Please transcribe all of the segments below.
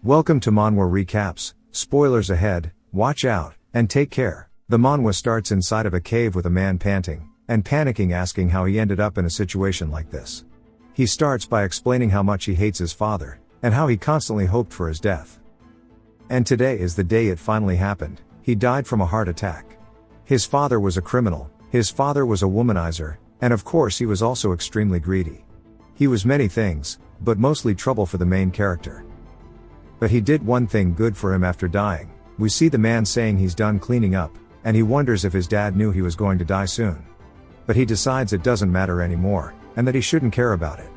Welcome to Manhwa Recaps, spoilers ahead, watch out, and take care. The manhwa starts inside of a cave with a man panting, and panicking asking how he ended up in a situation like this. He starts by explaining how much he hates his father, and how he constantly hoped for his death. And today is the day it finally happened. He died from a heart attack. His father was a criminal, his father was a womanizer, and of course he was also extremely greedy. He was many things, but mostly trouble for the main character. But he did one thing good for him after dying. We see the man saying he's done cleaning up, and he wonders if his dad knew he was going to die soon. But he decides it doesn't matter anymore, and that he shouldn't care about it.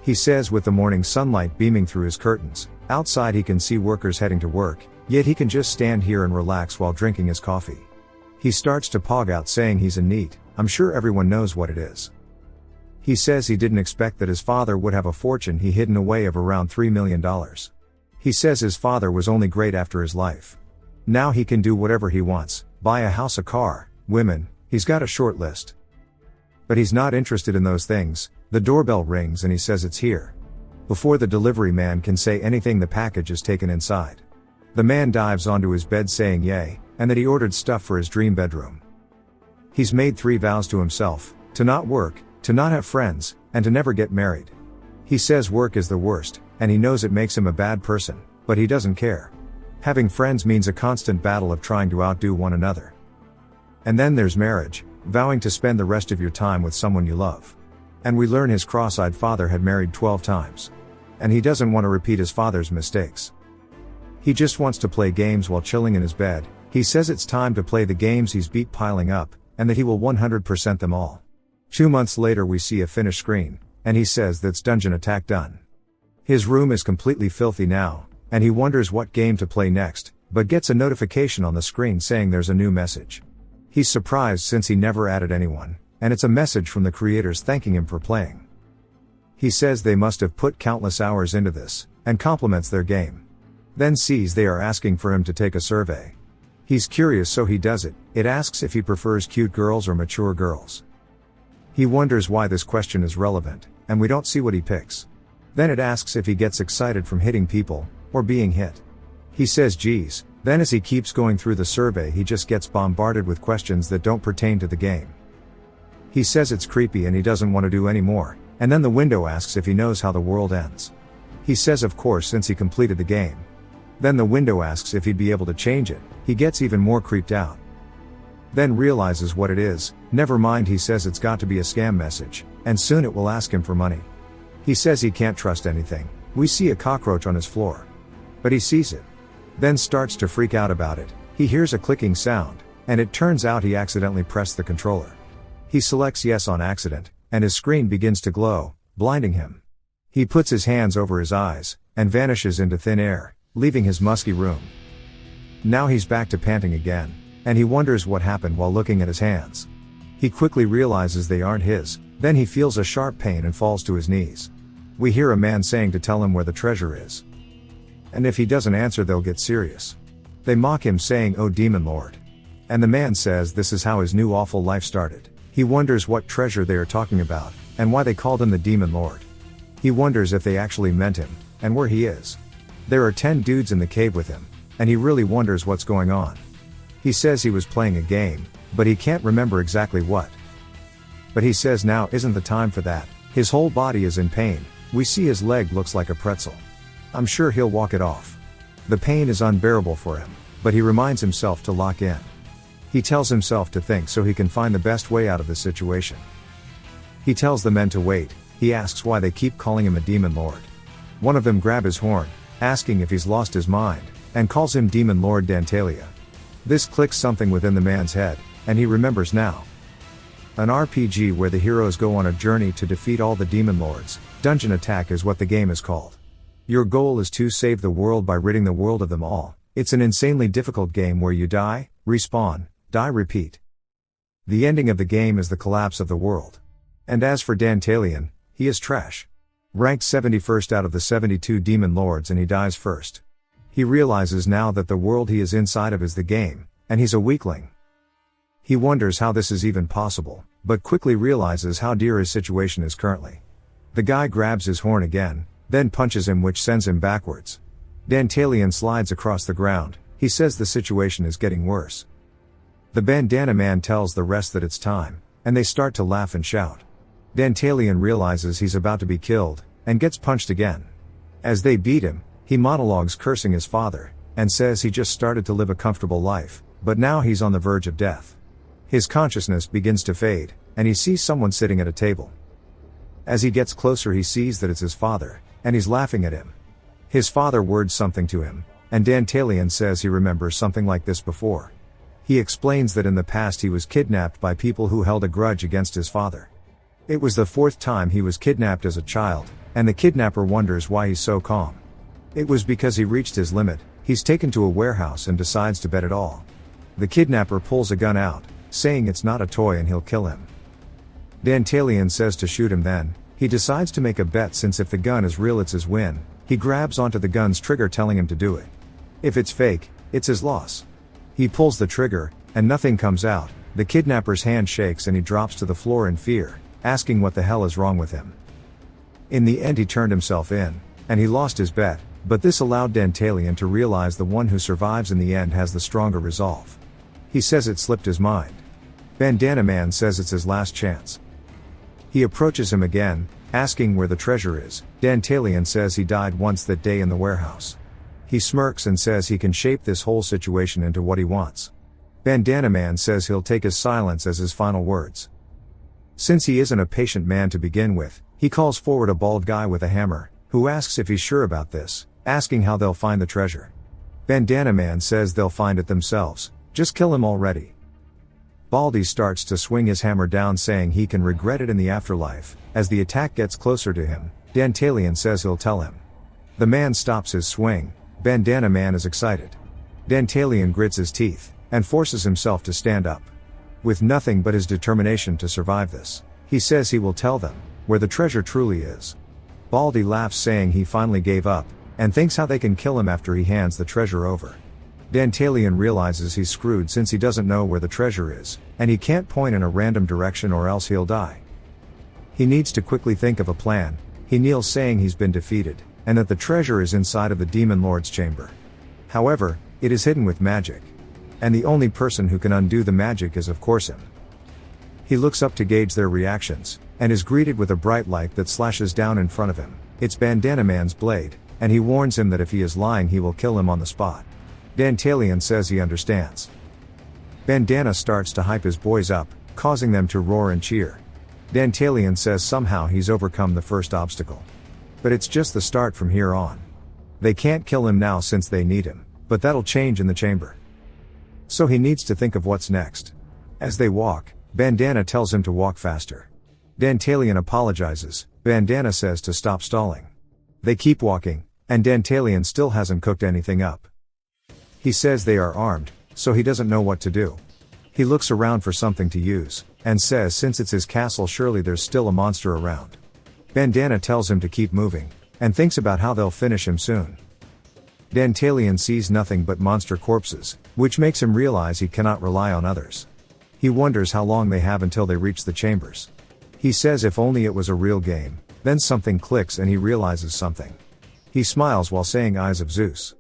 He says with the morning sunlight beaming through his curtains, outside he can see workers heading to work, yet he can just stand here and relax while drinking his coffee. He starts to pog out saying he's in NEET, I'm sure everyone knows what it is. He says he didn't expect that his father would have a fortune he hidden away of around $3 million. He says his father was only great after his life. Now he can do whatever he wants, buy a house, a car, women, he's got a short list. But he's not interested in those things. The doorbell rings and he says it's here. Before the delivery man can say anything, the package is taken inside. The man dives onto his bed saying yay, and that he ordered stuff for his dream bedroom. He's made 3 vows to himself, to not work, to not have friends, and to never get married. He says work is the worst, and he knows it makes him a bad person, but he doesn't care. Having friends means a constant battle of trying to outdo one another. And then there's marriage, vowing to spend the rest of your time with someone you love. And we learn his cross-eyed father had married 12 times. And he doesn't want to repeat his father's mistakes. He just wants to play games while chilling in his bed. He says it's time to play the games he's beat piling up, and that he will 100% them all. 2 months later we see a finished screen, and he says that's Dungeon Attack done. His room is completely filthy now, and he wonders what game to play next, but gets a notification on the screen saying there's a new message. He's surprised since he never added anyone, and it's a message from the creators thanking him for playing. He says they must have put countless hours into this, and compliments their game. Then sees they are asking for him to take a survey. He's curious so he does it. It asks if he prefers cute girls or mature girls. He wonders why this question is relevant, and we don't see what he picks. Then it asks if he gets excited from hitting people, or being hit. He says geez, then as he keeps going through the survey he just gets bombarded with questions that don't pertain to the game. He says it's creepy and he doesn't want to do any more, and then the window asks if he knows how the world ends. He says of course since he completed the game. Then the window asks if he'd be able to change it. He gets even more creeped out. Then realizes what it is. Never mind, he says it's got to be a scam message, and soon it will ask him for money. He says he can't trust anything. We see a cockroach on his floor. But he sees it. Then starts to freak out about it. He hears a clicking sound, and it turns out he accidentally pressed the controller. He selects yes on accident, and his screen begins to glow, blinding him. He puts his hands over his eyes, and vanishes into thin air, leaving his musky room. Now he's back to panting again, and he wonders what happened while looking at his hands. He quickly realizes they aren't his, then he feels a sharp pain and falls to his knees. We hear a man saying to tell him where the treasure is. And if he doesn't answer they'll get serious. They mock him saying, "Oh demon lord." And the man says this is how his new awful life started. He wonders what treasure they are talking about, and why they called him the demon lord. He wonders if they actually meant him, and where he is. There are 10 dudes in the cave with him, and he really wonders what's going on. He says he was playing a game, but he can't remember exactly what. But he says now isn't the time for that. His whole body is in pain. We see his leg looks like a pretzel. I'm sure he'll walk it off. The pain is unbearable for him, but he reminds himself to lock in. He tells himself to think so he can find the best way out of the situation. He tells the men to wait. He asks why they keep calling him a demon lord. One of them grab his horn, asking if he's lost his mind, and calls him Demon Lord Dantalia. This clicks something within the man's head, and he remembers now. An RPG where the heroes go on a journey to defeat all the demon lords. Dungeon Attack is what the game is called. Your goal is to save the world by ridding the world of them all. It's an insanely difficult game where you die, respawn, die, repeat. The ending of the game is the collapse of the world. And as for Dantalian, he is trash. Ranked 71st out of the 72 demon lords and he dies first. He realizes now that the world he is inside of is the game, and he's a weakling. He wonders how this is even possible, but quickly realizes how dear his situation is currently. The guy grabs his horn again, then punches him which sends him backwards. Dantalian slides across the ground. He says the situation is getting worse. The bandana man tells the rest that it's time, and they start to laugh and shout. Dantalian realizes he's about to be killed, and gets punched again. As they beat him, he monologues cursing his father, and says he just started to live a comfortable life, but now he's on the verge of death. His consciousness begins to fade, and he sees someone sitting at a table. As he gets closer he sees that it's his father, and he's laughing at him. His father words something to him, and Dantalian says he remembers something like this before. He explains that in the past he was kidnapped by people who held a grudge against his father. It was the 4th time he was kidnapped as a child, and the kidnapper wonders why he's so calm. It was because he reached his limit. He's taken to a warehouse and decides to bet it all. The kidnapper pulls a gun out, saying it's not a toy and he'll kill him. Dantalian says to shoot him then. He decides to make a bet since if the gun is real it's his win. He grabs onto the gun's trigger telling him to do it. If it's fake, it's his loss. He pulls the trigger, and nothing comes out. The kidnapper's hand shakes and he drops to the floor in fear, asking what the hell is wrong with him. In the end he turned himself in, and he lost his bet, but this allowed Dantalian to realize the one who survives in the end has the stronger resolve. He says it slipped his mind. Bandana Man says it's his last chance. He approaches him again, asking where the treasure is. Dantalian says he died once that day in the warehouse. He smirks and says he can shape this whole situation into what he wants. Bandana Man says he'll take his silence as his final words. Since he isn't a patient man to begin with, he calls forward a bald guy with a hammer, who asks if he's sure about this, asking how they'll find the treasure. Bandana Man says they'll find it themselves, just kill him already. Baldy starts to swing his hammer down saying he can regret it in the afterlife. As the attack gets closer to him, Dantalian says he'll tell him. The man stops his swing. Bandana Man is excited. Dantalian grits his teeth, and forces himself to stand up. With nothing but his determination to survive this, he says he will tell them, where the treasure truly is. Baldy laughs saying he finally gave up, and thinks how they can kill him after he hands the treasure over. Dantalian realizes he's screwed since he doesn't know where the treasure is, and he can't point in a random direction or else he'll die. He needs to quickly think of a plan. He kneels saying he's been defeated, and that the treasure is inside of the Demon Lord's chamber. However, it is hidden with magic. And the only person who can undo the magic is of course him. He looks up to gauge their reactions, and is greeted with a bright light that slashes down in front of him. It's Bandana Man's blade, and he warns him that if he is lying he will kill him on the spot. Dantalian says he understands. Bandana starts to hype his boys up, causing them to roar and cheer. Dantalian says somehow he's overcome the first obstacle. But it's just the start from here on. They can't kill him now since they need him, but that'll change in the chamber. So he needs to think of what's next. As they walk, Bandana tells him to walk faster. Dantalian apologizes. Bandana says to stop stalling. They keep walking, and Dantalian still hasn't cooked anything up. He says they are armed, so he doesn't know what to do. He looks around for something to use, and says since it's his castle surely there's still a monster around. Bandana tells him to keep moving, and thinks about how they'll finish him soon. Dantalian sees nothing but monster corpses, which makes him realize he cannot rely on others. He wonders how long they have until they reach the chambers. He says if only it was a real game. Then something clicks and he realizes something. He smiles while saying Eyes of Zeus.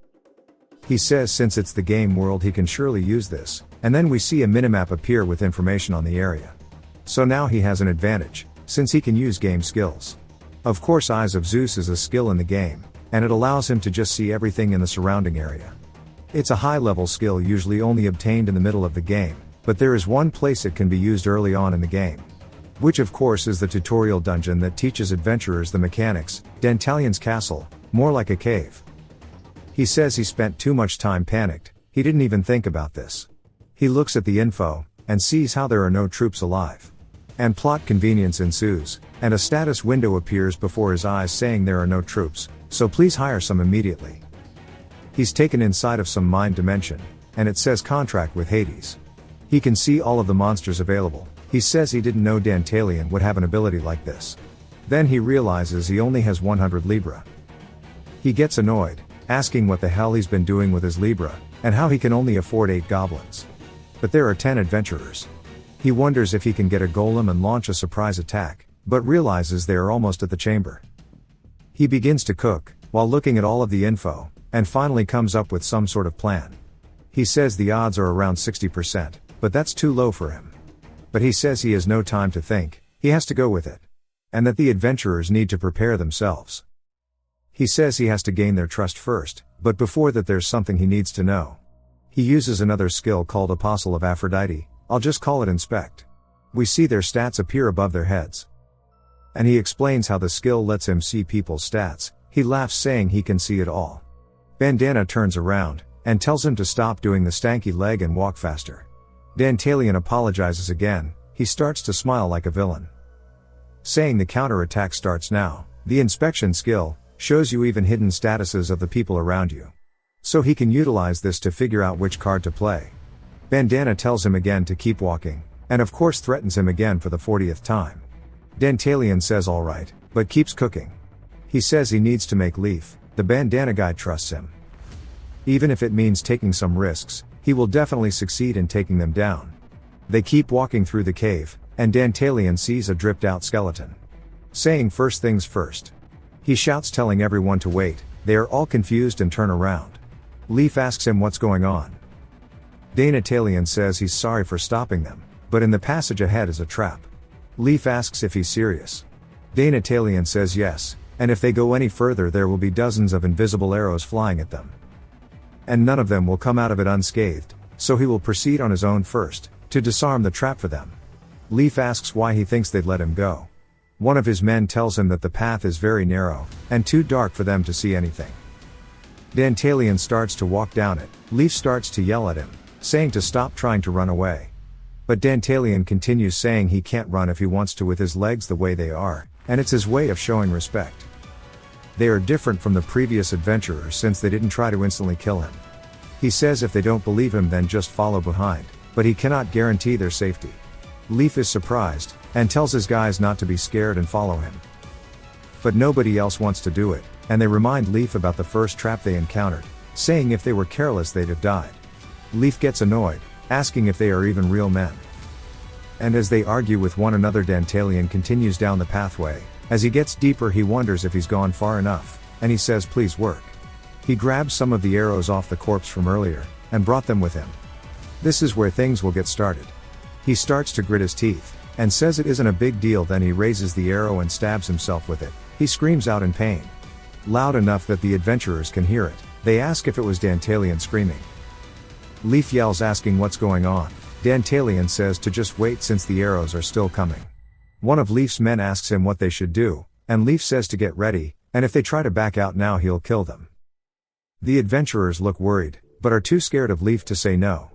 He says since it's the game world he can surely use this, and then we see a minimap appear with information on the area. So now he has an advantage, since he can use game skills. Of course Eyes of Zeus is a skill in the game, and it allows him to just see everything in the surrounding area. It's a high-level skill usually only obtained in the middle of the game, but there is one place it can be used early on in the game. Which of course is the tutorial dungeon that teaches adventurers the mechanics, Dantalian's castle, more like a cave. He says he spent too much time panicked, he didn't even think about this. He looks at the info, and sees how there are no troops alive. And plot convenience ensues, and a status window appears before his eyes saying there are no troops, so please hire some immediately. He's taken inside of some mind dimension, and it says contract with Hades. He can see all of the monsters available. He says he didn't know Dantalian would have an ability like this. Then he realizes he only has 100 Libra. He gets annoyed, asking what the hell he's been doing with his Libra, and how he can only afford 8 goblins. But there are 10 adventurers. He wonders if he can get a golem and launch a surprise attack, but realizes they are almost at the chamber. He begins to cook, while looking at all of the info, and finally comes up with some sort of plan. He says the odds are around 60%, but that's too low for him. But he says he has no time to think, he has to go with it. And that the adventurers need to prepare themselves. He says he has to gain their trust first, but before that there's something he needs to know. He uses another skill called Apostle of Aphrodite, I'll just call it Inspect. We see their stats appear above their heads. And he explains how the skill lets him see people's stats. He laughs saying he can see it all. Bandana turns around, and tells him to stop doing the stanky leg and walk faster. Dantalian apologizes again, he starts to smile like a villain. Saying the counterattack starts now, the inspection skill, shows you even hidden statuses of the people around you. So he can utilize this to figure out which card to play. Bandana tells him again to keep walking, and of course threatens him again for the 40th time. Dantalian says alright, but keeps cooking. He says he needs to make Leaf, the bandana guy trusts him. Even if it means taking some risks, he will definitely succeed in taking them down. They keep walking through the cave, and Dantalian sees a dripped out skeleton. Saying first things first. He shouts telling everyone to wait, they are all confused and turn around. Leaf asks him what's going on. Dantalian says he's sorry for stopping them, but in the passage ahead is a trap. Leaf asks if he's serious. Dantalian says yes, and if they go any further there will be dozens of invisible arrows flying at them. And none of them will come out of it unscathed, so he will proceed on his own first, to disarm the trap for them. Leaf asks why he thinks they'd let him go. One of his men tells him that the path is very narrow, and too dark for them to see anything. Dantalian starts to walk down it, Leaf starts to yell at him, saying to stop trying to run away. But Dantalian continues saying he can't run if he wants to with his legs the way they are, and it's his way of showing respect. They are different from the previous adventurers since they didn't try to instantly kill him. He says if they don't believe him then just follow behind, but he cannot guarantee their safety. Leaf is surprised, and tells his guys not to be scared and follow him. But nobody else wants to do it, and they remind Leaf about the first trap they encountered, saying if they were careless they'd have died. Leaf gets annoyed, asking if they are even real men. And as they argue with one another Dantalian continues down the pathway. As he gets deeper he wonders if he's gone far enough, and he says please work. He grabs some of the arrows off the corpse from earlier, and brought them with him. This is where things will get started. He starts to grit his teeth, and says it isn't a big deal, then he raises the arrow and stabs himself with it. He screams out in pain. Loud enough that the adventurers can hear it. They ask if it was Dantalian screaming. Leaf yells asking what's going on. Dantalian says to just wait since the arrows are still coming. One of Leaf's men asks him what they should do, and Leaf says to get ready, and if they try to back out now he'll kill them. The adventurers look worried, but are too scared of Leaf to say no.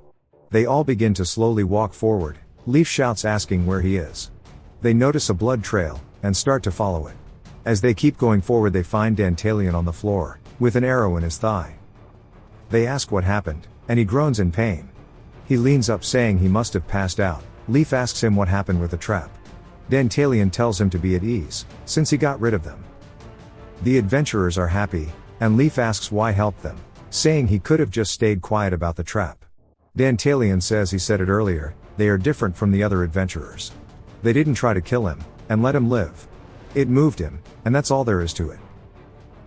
They all begin to slowly walk forward. Leaf shouts asking where he is. They notice a blood trail, and start to follow it. As they keep going forward they find Dantalian on the floor, with an arrow in his thigh. They ask what happened, and he groans in pain. He leans up saying he must have passed out. Leaf asks him what happened with the trap. Dantalian tells him to be at ease, since he got rid of them. The adventurers are happy, and Leaf asks why help them, saying he could have just stayed quiet about the trap. Dantalian says he said it earlier, they are different from the other adventurers. They didn't try to kill him, and let him live. It moved him, and that's all there is to it.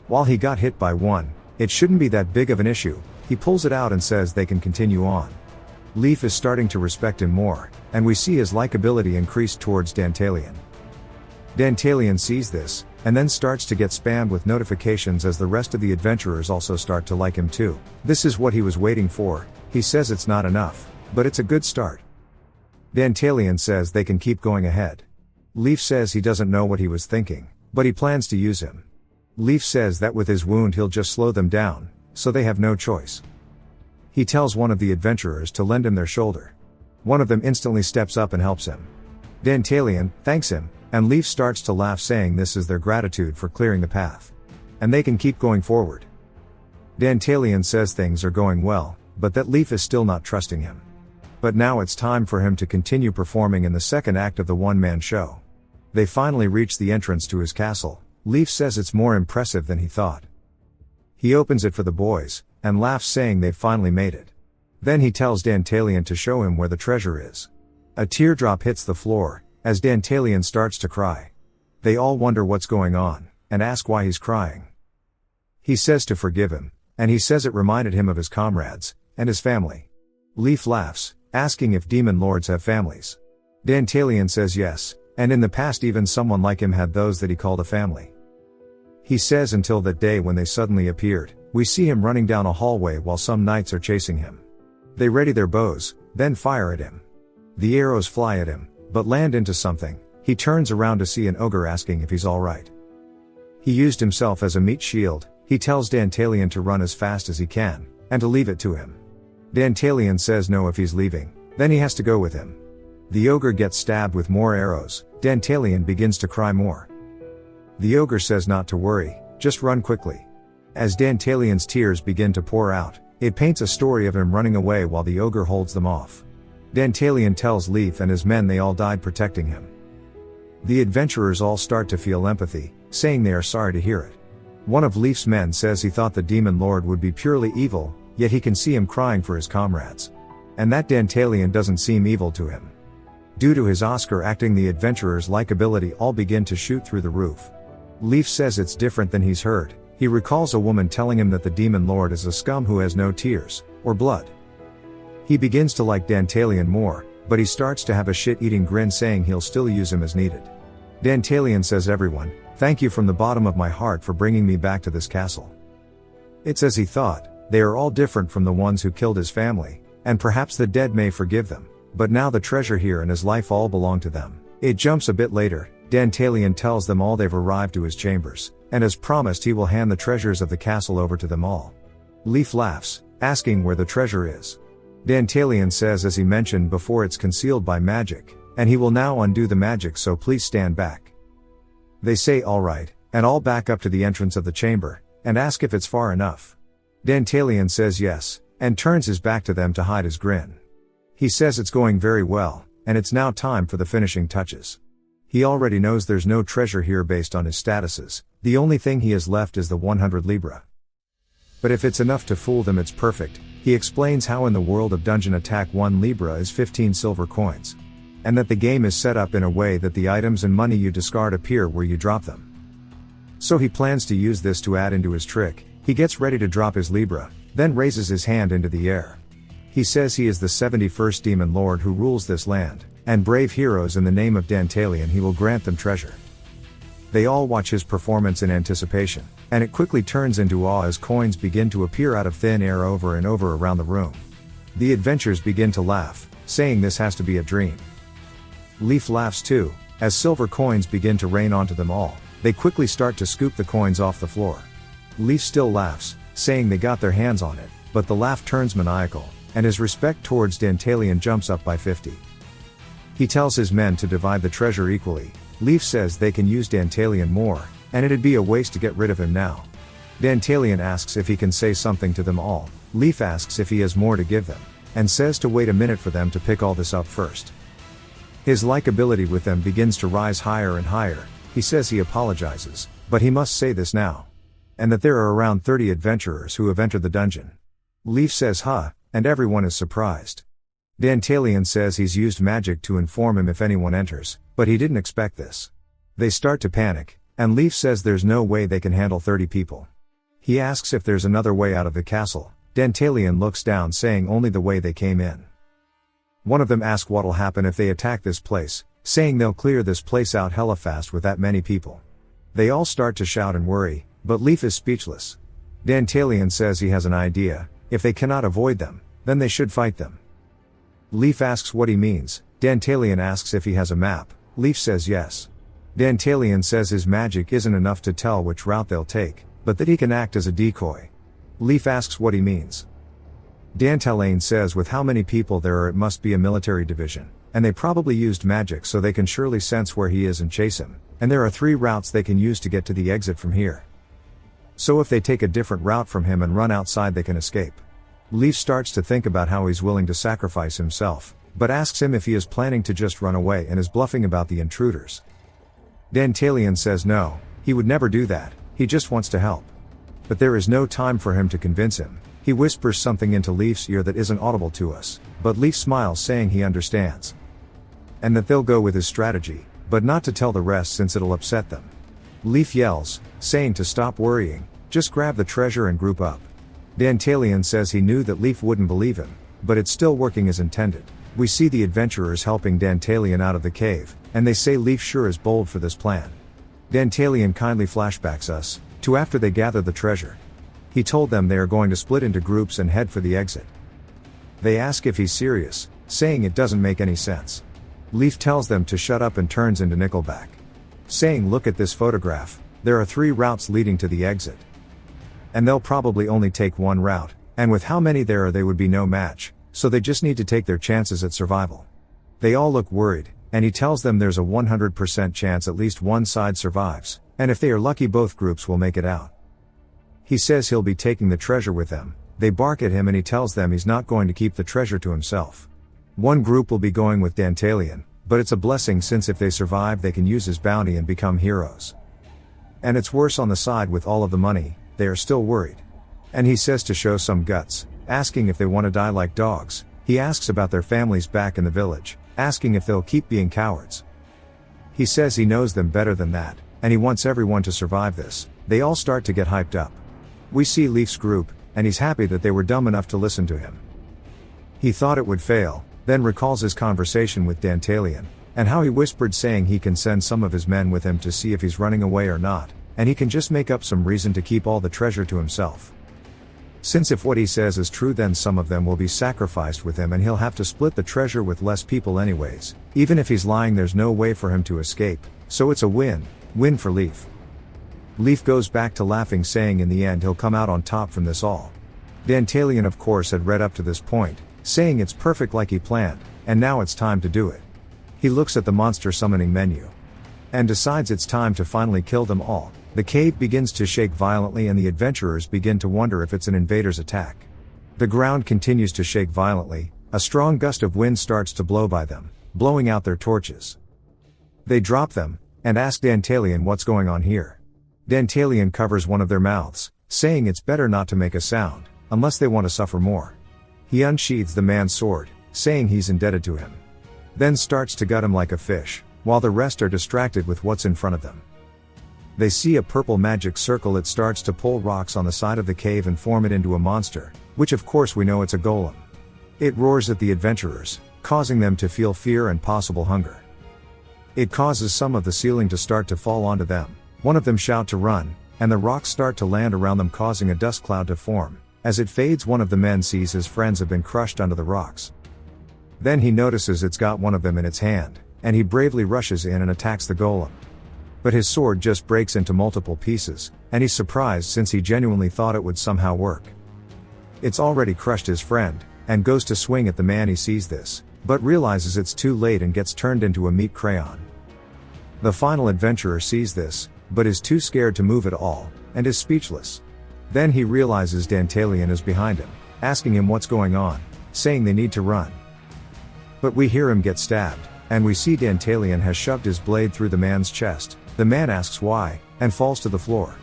While he got hit by one, it shouldn't be that big of an issue. He pulls it out and says they can continue on. Leaf is starting to respect him more, and we see his likability increase towards Dantalian. Dantalian sees this, and then starts to get spammed with notifications as the rest of the adventurers also start to like him too. This is what he was waiting for. He says it's not enough, but it's a good start. Dantalian says they can keep going ahead. Leaf says he doesn't know what he was thinking, but he plans to use him. Leaf says that with his wound he'll just slow them down, so they have no choice. He tells one of the adventurers to lend him their shoulder. One of them instantly steps up and helps him. Dantalian thanks him, and Leaf starts to laugh saying this is their gratitude for clearing the path. And they can keep going forward. Dantalian says things are going well, but that Leaf is still not trusting him. But now it's time for him to continue performing in the second act of the one-man show. They finally reach the entrance to his castle. Leaf says it's more impressive than he thought. He opens it for the boys, and laughs saying they've finally made it. Then he tells Dantalian to show him where the treasure is. A teardrop hits the floor, as Dantalian starts to cry. They all wonder what's going on, and ask why he's crying. He says to forgive him, and he says it reminded him of his comrades, and his family. Leaf laughs, asking if demon lords have families. Dantalion says yes, and in the past even someone like him had those that he called a family. He says until that day when they suddenly appeared, we see him running down a hallway while some knights are chasing him. They ready their bows, then fire at him. The arrows fly at him, but land into something. He turns around to see an ogre asking if he's alright. He used himself as a meat shield. He tells Dantalion to run as fast as he can, and to leave it to him. Dantalion says no if he's leaving, then he has to go with him. The ogre gets stabbed with more arrows. Dantalion begins to cry more. The ogre says not to worry, just run quickly. As Dantalion's tears begin to pour out, it paints a story of him running away while the ogre holds them off. Dantalion tells Leaf and his men they all died protecting him. The adventurers all start to feel empathy, saying they are sorry to hear it. One of Leaf's men says he thought the demon lord would be purely evil, yet he can see him crying for his comrades. And that Dantalion doesn't seem evil to him. Due to his Oscar acting, the adventurers' likability all begin to shoot through the roof. Leaf says it's different than he's heard. He recalls a woman telling him that the demon lord is a scum who has no tears, or blood. He begins to like Dantalion more, but he starts to have a shit-eating grin saying he'll still use him as needed. Dantalion says everyone, thank you from the bottom of my heart for bringing me back to this castle. It's as he thought, they are all different from the ones who killed his family, and perhaps the dead may forgive them, but now the treasure here and his life all belong to them. It jumps a bit later. Dantalion tells them all they've arrived to his chambers, and as promised he will hand the treasures of the castle over to them all. Leaf laughs, asking where the treasure is. Dantalion says as he mentioned before it's concealed by magic, and he will now undo the magic, so please stand back. They say alright, and all back up to the entrance of the chamber, and ask if it's far enough. Dantalion says yes, and turns his back to them to hide his grin. He says it's going very well, and it's now time for the finishing touches. He already knows there's no treasure here based on his statuses. The only thing he has left is the 100 Libra. But if it's enough to fool them, it's perfect. He explains how in the world of Dungeon Attack 1 Libra is 15 silver coins. And that the game is set up in a way that the items and money you discard appear where you drop them. So he plans to use this to add into his trick. He gets ready to drop his Libra, then raises his hand into the air. He says he is the 71st Demon Lord who rules this land, and brave heroes in the name of Dantalion he will grant them treasure. They all watch his performance in anticipation, and it quickly turns into awe as coins begin to appear out of thin air over and over around the room. The adventurers begin to laugh, saying this has to be a dream. Leaf laughs too, as silver coins begin to rain onto them all. They quickly start to scoop the coins off the floor. Leaf still laughs, saying they got their hands on it, but the laugh turns maniacal, and his respect towards Dantalion jumps up by 50. He tells his men to divide the treasure equally. Leaf says they can use Dantalion more, and it'd be a waste to get rid of him now. Dantalion asks if he can say something to them all. Leaf asks if he has more to give them, and says to wait a minute for them to pick all this up first. His likability with them begins to rise higher and higher. He says he apologizes, but he must say this now. And that there are around 30 adventurers who have entered the dungeon. Leaf says huh, and everyone is surprised. Dantalion says he's used magic to inform him if anyone enters, but he didn't expect this. They start to panic, and Leaf says there's no way they can handle 30 people. He asks if there's another way out of the castle. Dantalion looks down, saying only the way they came in. One of them asks what'll happen if they attack this place, saying they'll clear this place out hella fast with that many people. They all start to shout and worry, but Leaf is speechless. Dantalion says he has an idea. If they cannot avoid them, then they should fight them. Leaf asks what he means. Dantalion asks if he has a map. Leaf says yes. Dantalion says his magic isn't enough to tell which route they'll take, but that he can act as a decoy. Leaf asks what he means. Dantalion says with how many people there are it must be a military division, and they probably used magic so they can surely sense where he is and chase him, and there are 3 routes they can use to get to the exit from here. So if they take a different route from him and run outside they can escape. Leaf starts to think about how he's willing to sacrifice himself, but asks him if he is planning to just run away and is bluffing about the intruders. Dantalion says no, he would never do that, he just wants to help. But there is no time for him to convince him. He whispers something into Leaf's ear that isn't audible to us, but Leaf smiles saying he understands. And that they'll go with his strategy, but not to tell the rest since it'll upset them. Leaf yells, saying to stop worrying, just grab the treasure and group up. Dantalian says he knew that Leaf wouldn't believe him, but it's still working as intended. We see the adventurers helping Dantalian out of the cave, and they say Leaf sure is bold for this plan. Dantalian kindly flashbacks us to after they gather the treasure. He told them they are going to split into groups and head for the exit. They ask if he's serious, saying it doesn't make any sense. Leaf tells them to shut up and turns into Nickelback, saying look at this photograph, there are 3 routes leading to the exit. And they'll probably only take one route, and with how many there are they would be no match, so they just need to take their chances at survival. They all look worried, and he tells them there's a 100% chance at least one side survives, and if they are lucky both groups will make it out. He says he'll be taking the treasure with them. They bark at him and he tells them he's not going to keep the treasure to himself. One group will be going with Dantalian, but it's a blessing since if they survive they can use his bounty and become heroes. And it's worse on the side with all of the money, they are still worried. And he says to show some guts, asking if they want to die like dogs. He asks about their families back in the village, asking if they'll keep being cowards. He says he knows them better than that, and he wants everyone to survive this. They all start to get hyped up. We see Leaf's group, and he's happy that they were dumb enough to listen to him. He thought it would fail, then recalls his conversation with Dantalian, and how he whispered saying he can send some of his men with him to see if he's running away or not, and he can just make up some reason to keep all the treasure to himself. Since if what he says is true then some of them will be sacrificed with him and he'll have to split the treasure with less people anyways. Even if he's lying there's no way for him to escape, so it's a win for Leaf. Leaf goes back to laughing saying in the end he'll come out on top from this all. Dantalian of course had read up to this point, saying it's perfect like he planned, and now it's time to do it. He looks at the monster summoning menu, and decides it's time to finally kill them all. The cave begins to shake violently and the adventurers begin to wonder if it's an invader's attack. The ground continues to shake violently, a strong gust of wind starts to blow by them, blowing out their torches. They drop them, and ask Dantalian what's going on here. Dantalian covers one of their mouths, saying it's better not to make a sound, unless they want to suffer more. He unsheathes the man's sword, saying he's indebted to him. Then starts to gut him like a fish, while the rest are distracted with what's in front of them. They see a purple magic circle. It starts to pull rocks on the side of the cave and form it into a monster, which of course we know it's a golem. It roars at the adventurers, causing them to feel fear and possible hunger. It causes some of the ceiling to start to fall onto them. One of them shout to run, and the rocks start to land around them causing a dust cloud to form. As it fades one of the men sees his friends have been crushed under the rocks. Then he notices it's got one of them in its hand, and he bravely rushes in and attacks the golem. But his sword just breaks into multiple pieces, and he's surprised since he genuinely thought it would somehow work. It's already crushed his friend, and goes to swing at the man. He sees this, but realizes it's too late and gets turned into a meat crayon. The final adventurer sees this, but is too scared to move at all, and is speechless. Then he realizes Dantalian is behind him, asking him what's going on, saying they need to run. But we hear him get stabbed, and we see Dantalian has shoved his blade through the man's chest. The man asks why, and falls to the floor.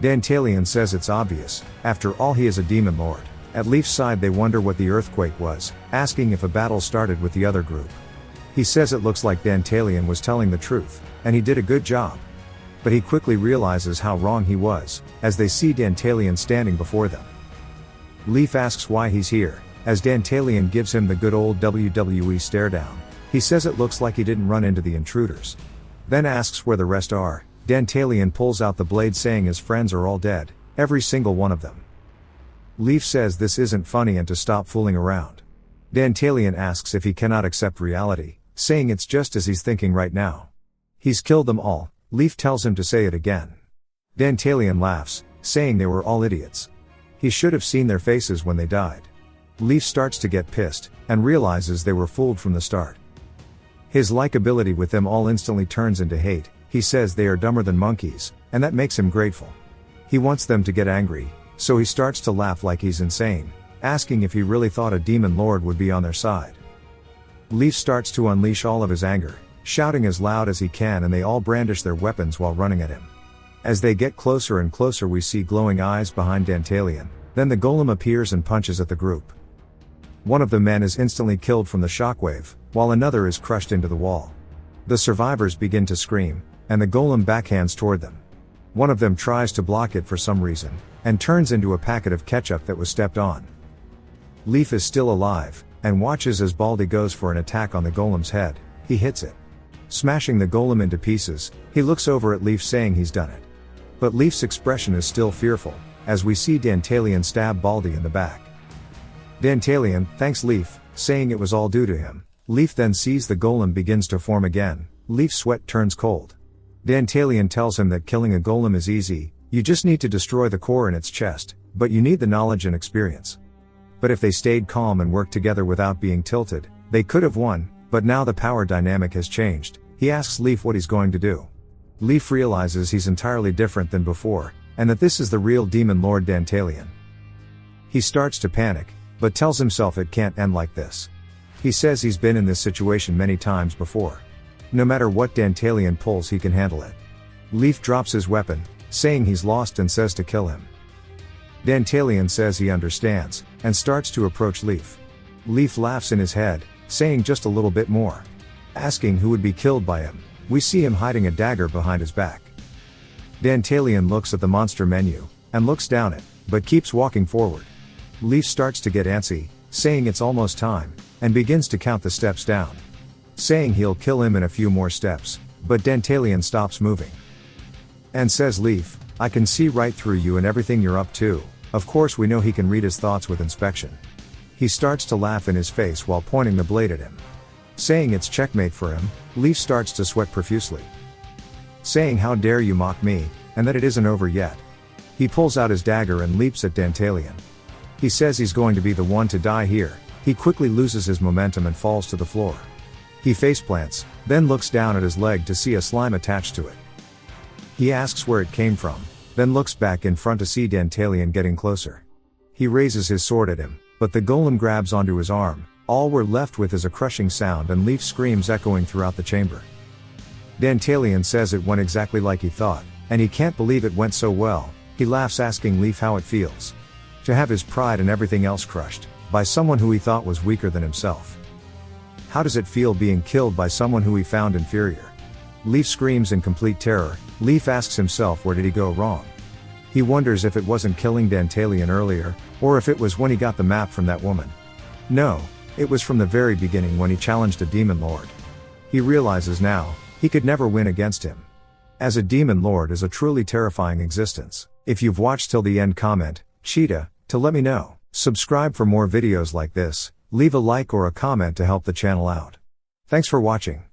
Dantalian says it's obvious, after all he is a demon lord. At Leaf's side they wonder what the earthquake was, asking if a battle started with the other group. He says it looks like Dantalian was telling the truth, and he did a good job. But he quickly realizes how wrong he was, as they see Dantalian standing before them. Leaf asks why he's here, as Dantalian gives him the good old WWE stare down. He says it looks like he didn't run into the intruders. Then asks where the rest are. Dantalian pulls out the blade saying his friends are all dead, every single one of them. Leaf says this isn't funny and to stop fooling around. Dantalian asks if he cannot accept reality, saying it's just as he's thinking right now. He's killed them all. Leaf tells him to say it again. Dantalian laughs, saying they were all idiots. He should have seen their faces when they died. Leaf starts to get pissed, and realizes they were fooled from the start. His likability with them all instantly turns into hate. He says they are dumber than monkeys, and that makes him grateful. He wants them to get angry, so he starts to laugh like he's insane, asking if he really thought a demon lord would be on their side. Leaf starts to unleash all of his anger, shouting as loud as he can, and they all brandish their weapons while running at him. As they get closer and closer we see glowing eyes behind Dantalian, then the golem appears and punches at the group. One of the men is instantly killed from the shockwave, while another is crushed into the wall. The survivors begin to scream, and the golem backhands toward them. One of them tries to block it for some reason, and turns into a packet of ketchup that was stepped on. Leaf is still alive, and watches as Baldy goes for an attack on the golem's head. He hits it, smashing the golem into pieces. He looks over at Leaf saying he's done it. But Leaf's expression is still fearful, as we see Dantalion stab Baldy in the back. Dantalion thanks Leaf, saying it was all due to him. Leaf then sees the golem begins to form again. Leaf's sweat turns cold. Dantalion tells him that killing a golem is easy, you just need to destroy the core in its chest, but you need the knowledge and experience. But if they stayed calm and worked together without being tilted, they could have won, but now the power dynamic has changed. He asks Leaf what he's going to do. Leaf realizes he's entirely different than before, and that this is the real Demon Lord Dantalion. He starts to panic, but tells himself it can't end like this. He says he's been in this situation many times before. No matter what Dantalion pulls, he can handle it. Leaf drops his weapon, saying he's lost, and says to kill him. Dantalion says he understands, and starts to approach Leaf. Leaf laughs in his head, saying just a little bit more. Asking who would be killed by him. We see him hiding a dagger behind his back. Dantalion looks at the monster menu, and looks down it, but keeps walking forward. Leaf starts to get antsy, saying it's almost time, and begins to count the steps down. Saying he'll kill him in a few more steps, but Dantalion stops moving. And says, Leaf, I can see right through you and everything you're up to. Of course we know he can read his thoughts with inspection. He starts to laugh in his face while pointing the blade at him. Saying it's checkmate for him, Leaf starts to sweat profusely. Saying how dare you mock me, and that it isn't over yet. He pulls out his dagger and leaps at Dantalion. He says he's going to be the one to die here. He quickly loses his momentum and falls to the floor. He faceplants, then looks down at his leg to see a slime attached to it. He asks where it came from, then looks back in front to see Dantalion getting closer. He raises his sword at him, but the golem grabs onto his arm. All we're left with is a crushing sound and Leaf screams echoing throughout the chamber. Dantalion says it went exactly like he thought, and he can't believe it went so well. He laughs, asking Leaf how it feels to have his pride and everything else crushed by someone who he thought was weaker than himself. How does it feel being killed by someone who he found inferior? Leaf screams in complete terror. Leaf asks himself where did he go wrong? He wonders if it wasn't killing Dantalion earlier, or if it was when he got the map from that woman. No, it was from the very beginning when he challenged a demon lord. He realizes now, he could never win against him. As a demon lord is a truly terrifying existence. If you've watched till the end, comment, cheetah, to let me know. Subscribe for more videos like this. Leave a like or a comment to help the channel out. Thanks for watching.